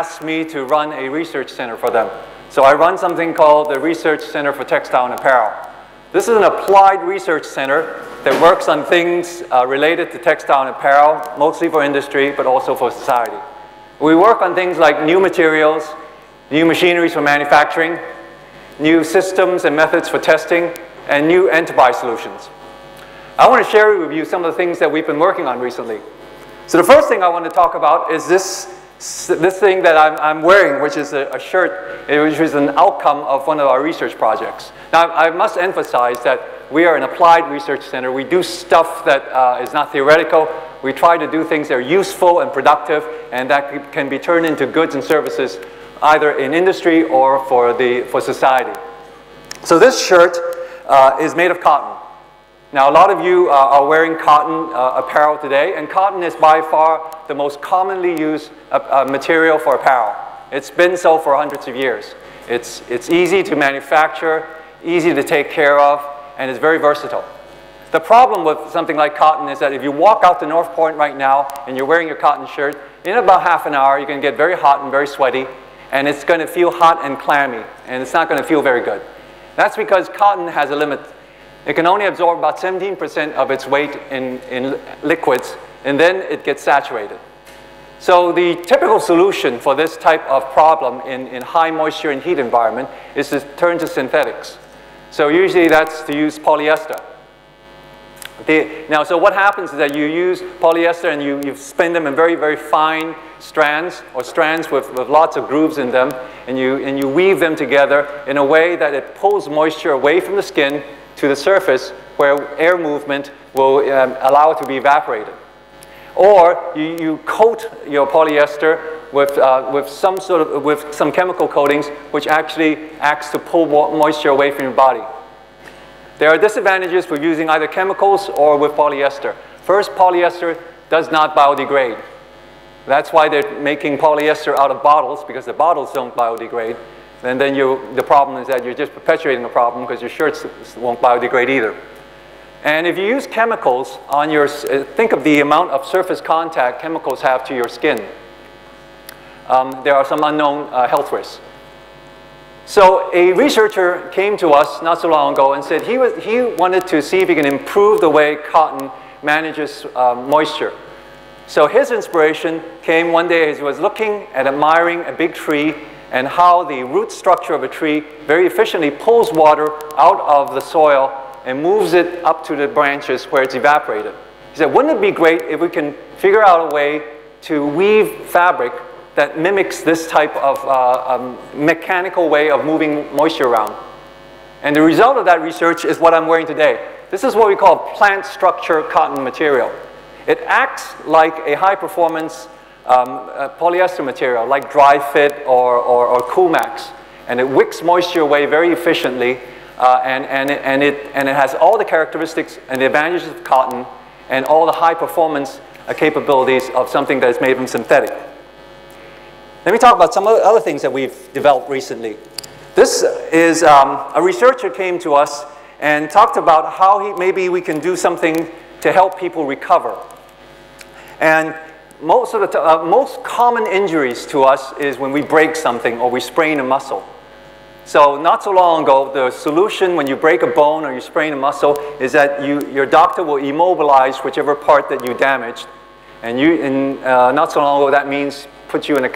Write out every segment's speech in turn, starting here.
asked me to run a research center for them. So I run something called the Research Center for Textile and Apparel. This is an applied research center that works on things related to textile and apparel, mostly for industry, but also for society. We work on things like new materials, new machineries for manufacturing, new systems and methods for testing, and new enterprise solutions. I want to share with you some of the things that we've been working on recently. So the first thing I want to talk about is this thing that I'm wearing, which is a shirt, which is an outcome of one of our research projects. Now, I must emphasize that we are an applied research center. We do stuff that is not theoretical. We try to do things that are useful and productive, and that can be turned into goods and services, either in industry or for society. So this shirt is made of cotton. Now, a lot of you are wearing cotton apparel today, and cotton is by far the most commonly used material for apparel. It's been so for hundreds of years. It's easy to manufacture, easy to take care of, and it's very versatile. The problem with something like cotton is that if you walk out to North Point right now and you're wearing your cotton shirt, in about half an hour you're going to get very hot and very sweaty, and it's going to feel hot and clammy, and it's not going to feel very good. That's because cotton has a limit. It can only absorb about 17% of its weight in liquids, and then it gets saturated. So the typical solution for this type of problem in high moisture and heat environment is to turn to synthetics. So usually that's to use polyester. Now, so what happens is that you use polyester and you spin them in very, very fine strands, or strands with lots of grooves in them, and you weave them together in a way that it pulls moisture away from the skin to the surface where air movement will allow it to be evaporated. Or you coat your polyester with some chemical coatings which actually acts to pull moisture away from your body. There are disadvantages with using either chemicals or with polyester. First, polyester does not biodegrade. That's why they're making polyester out of bottles, because the bottles don't biodegrade. And then the problem is that you're just perpetuating the problem because your shirts won't biodegrade either. And if you use chemicals on your, think of the amount of surface contact chemicals have to your skin. There are some unknown health risks. So a researcher came to us not so long ago and said he wanted to see if he can improve the way cotton manages moisture. So his inspiration came one day as he was looking and admiring a big tree and how the root structure of a tree very efficiently pulls water out of the soil and moves it up to the branches where it's evaporated. He said, wouldn't it be great if we can figure out a way to weave fabric that mimics this type of mechanical way of moving moisture around? And the result of that research is what I'm wearing today. This is what we call plant structure cotton material. It acts like a high-performance polyester material, like Dry Fit or Coolmax, and it wicks moisture away very efficiently, and it has all the characteristics and the advantages of cotton and all the high-performance capabilities of something that is made from synthetic. Let me talk about some other things that we've developed recently. This is a researcher came to us and talked about how maybe we can do something to help people recover. And most common injuries to us is when we break something or we sprain a muscle. So not so long ago, the solution when you break a bone or you sprain a muscle is that your doctor will immobilize whichever part that you damaged. And not so long ago, that means put you in a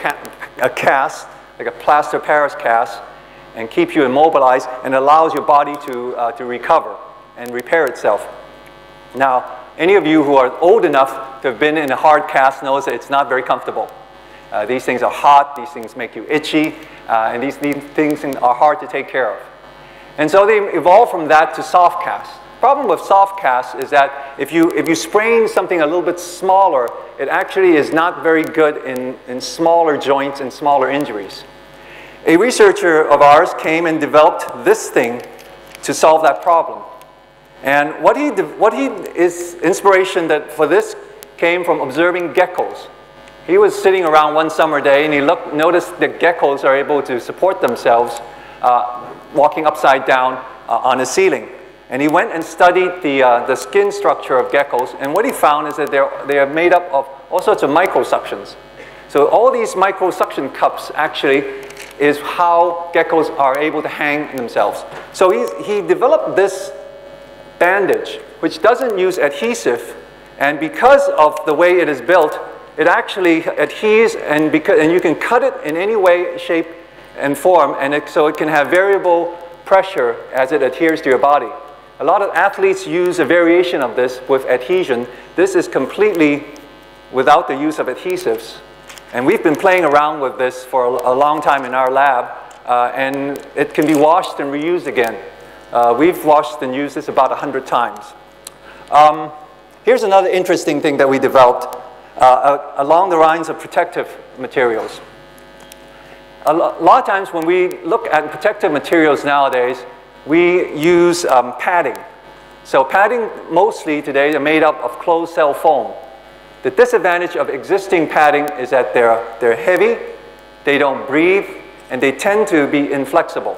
cast, like a plaster Paris cast, and keep you immobilized and allows your body to recover and repair itself. Now, any of you who are old enough to have been in a hard cast knows that it's not very comfortable. These things are hot, these things make you itchy, and these things are hard to take care of. And so they evolved from that to soft cast. The problem with soft cast is that if you sprain something a little bit smaller, it actually is not very good in smaller joints and smaller injuries. A researcher of ours came and developed this thing to solve that problem. And his inspiration for this came from observing geckos. He was sitting around one summer day and he noticed that geckos are able to support themselves walking upside down on a ceiling. And he went and studied the skin structure of geckos, and what he found is that they are made up of all sorts of microsuctions. So So all these micro suction cups actually is how geckos are able to hang themselves. So he developed this bandage, which doesn't use adhesive, and because of the way it is built, it actually adheres, and you can cut it in any way, shape, and form, and so it can have variable pressure as it adheres to your body. A lot of athletes use a variation of this with adhesion. This is completely without the use of adhesives. And we've been playing around with this for a long time in our lab, and it can be washed and reused again. We've washed and used this about 100 times. Here's another interesting thing that we developed along the lines of protective materials. A lot of times when we look at protective materials nowadays, we use padding. So padding mostly today are made up of closed cell foam. The disadvantage of existing padding is that they're heavy, they don't breathe, and they tend to be inflexible.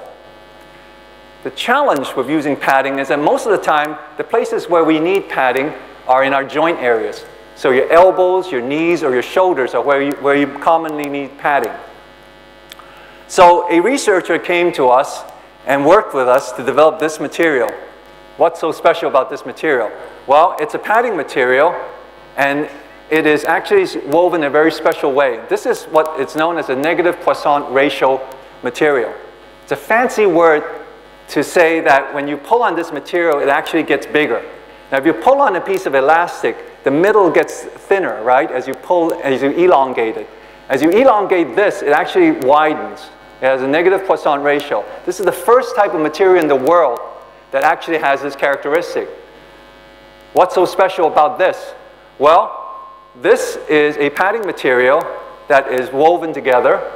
The challenge with using padding is that most of the time, the places where we need padding are in our joint areas. So your elbows, your knees, or your shoulders are where you commonly need padding. So a researcher came to us and worked with us to develop this material. What's so special about this material? Well, it's a padding material, and it is actually woven in a very special way. This is what is known as a negative Poisson ratio material. It's a fancy word to say that when you pull on this material, it actually gets bigger. Now, if you pull on a piece of elastic, the middle gets thinner, right, as you elongate it. As you elongate this, it actually widens. It has a negative Poisson ratio. This is the first type of material in the world that actually has this characteristic. What's so special about this? Well, this is a padding material that is woven together.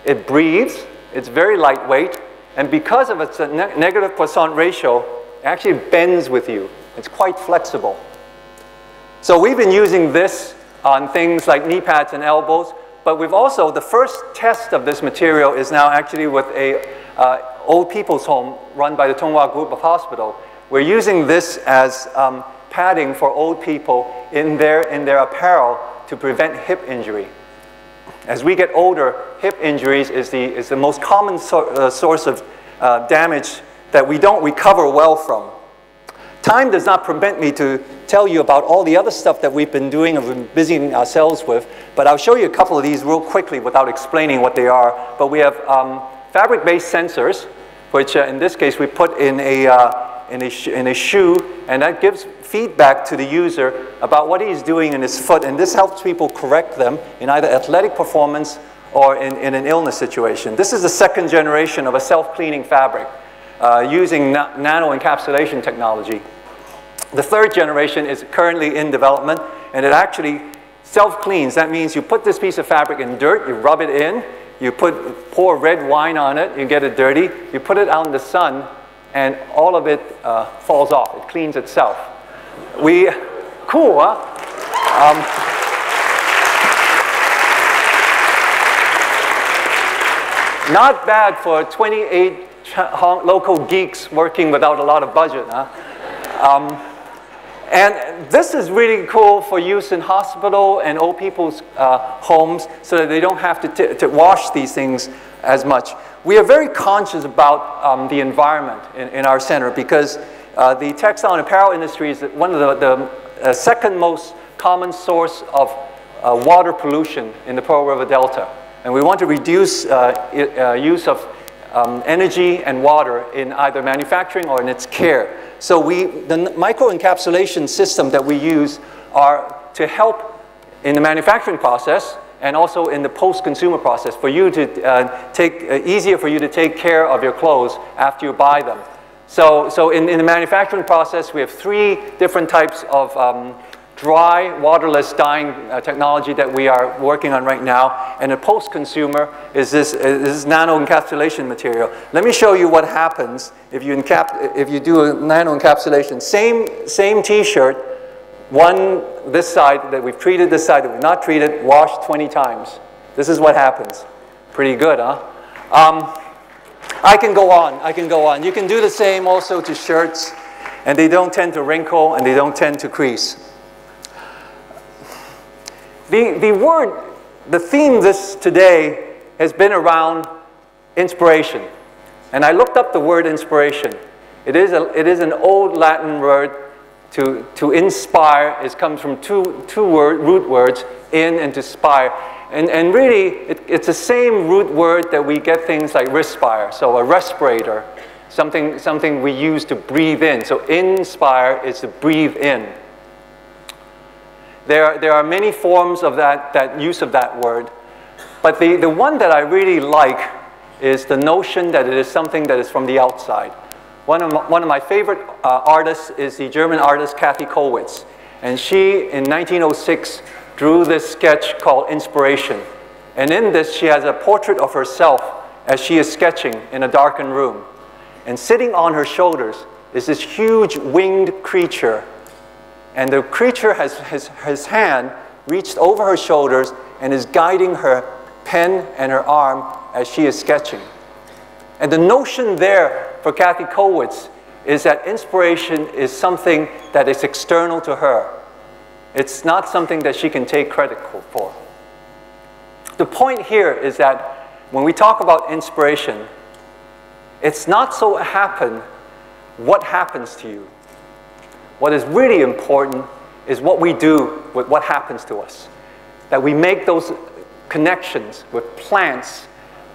It breathes. It's very lightweight. And because of its negative Poisson ratio, it actually bends with you. It's quite flexible. So we've been using this on things like knee pads and elbows. But we've also, the first test of this material is now actually with a old people's home run by the Tonghua Group of Hospital. We're using this as padding for old people in their apparel to prevent hip injury. As we get older, hip injuries is the most common source of damage that we don't recover well from. Time does not prevent me to tell you about all the other stuff that we've been doing and we've been busying ourselves with, but I'll show you a couple of these real quickly without explaining what they are. But we have fabric-based sensors, which in this case we put in a shoe, and that gives feedback to the user about what he's doing in his foot, and this helps people correct them in either athletic performance or in an illness situation. This is the second generation of a self-cleaning fabric using Nano Encapsulation technology. The third generation is currently in development, and it actually self-cleans. That means you put this piece of fabric in dirt, you rub it in, you pour red wine on it, you get it dirty, you put it out in the sun, and all of it falls off. It cleans itself. Cool, huh? Not bad for 28 local geeks working without a lot of budget, huh? And this is really cool for use in hospital and old people's homes so that they don't have to wash these things as much. We are very conscious about the environment in our center because the textile and apparel industry is one of the second most common source of water pollution in the Pearl River Delta. And we want to reduce use of energy and water in either manufacturing or in its care. So the micro-encapsulation system that we use are to help in the manufacturing process and also in the post-consumer process for you to easier for you to take care of your clothes after you buy them. So in the manufacturing process, we have 3 different types of dry, waterless dyeing technology that we are working on right now. And the post-consumer is this nano encapsulation material. Let me show you what happens if you do a nano encapsulation. Same t-shirt, this side that we've treated, this side that we've not treated, washed 20 times. This is what happens. Pretty good, huh? I can go on. You can do the same also to shirts, and they don't tend to wrinkle and they don't tend to crease. The word the theme today has been around inspiration. And I looked up the word inspiration. It is an old Latin word. To inspire, it comes from two root words, in and to spire. And really, it's the same root word that we get things like respire, so a respirator, something we use to breathe in. So inspire is to breathe in. There are many forms of that use of that word, but the one that I really like is the notion that it is something that is from the outside. One of my favorite artists is the German artist Kathy Kollwitz, and she, in 1906, drew this sketch called Inspiration. And in this, she has a portrait of herself as she is sketching in a darkened room. And sitting on her shoulders is this huge winged creature. And the creature has his hand reached over her shoulders and is guiding her pen and her arm as she is sketching. And the notion there for Kathy Kollwitz is that inspiration is something that is external to her. It's not something that she can take credit for. The point here is that when we talk about inspiration, it's not so what happens to you. What is really important is what we do with what happens to us. That we make those connections with plants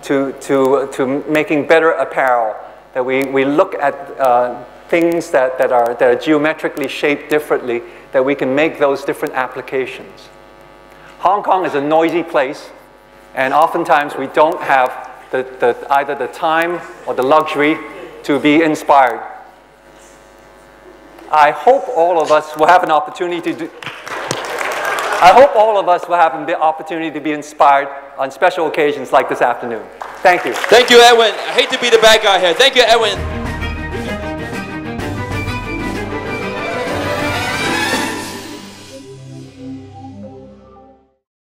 to making better apparel. That we look at things that are geometrically shaped differently, that we can make those different applications. Hong Kong is a noisy place, and oftentimes we don't have either the time or the luxury to be inspired. I hope all of us will have an opportunity to be inspired on special occasions like this afternoon. Thank you. Thank you, Edwin. I hate to be the bad guy here. Thank you, Edwin.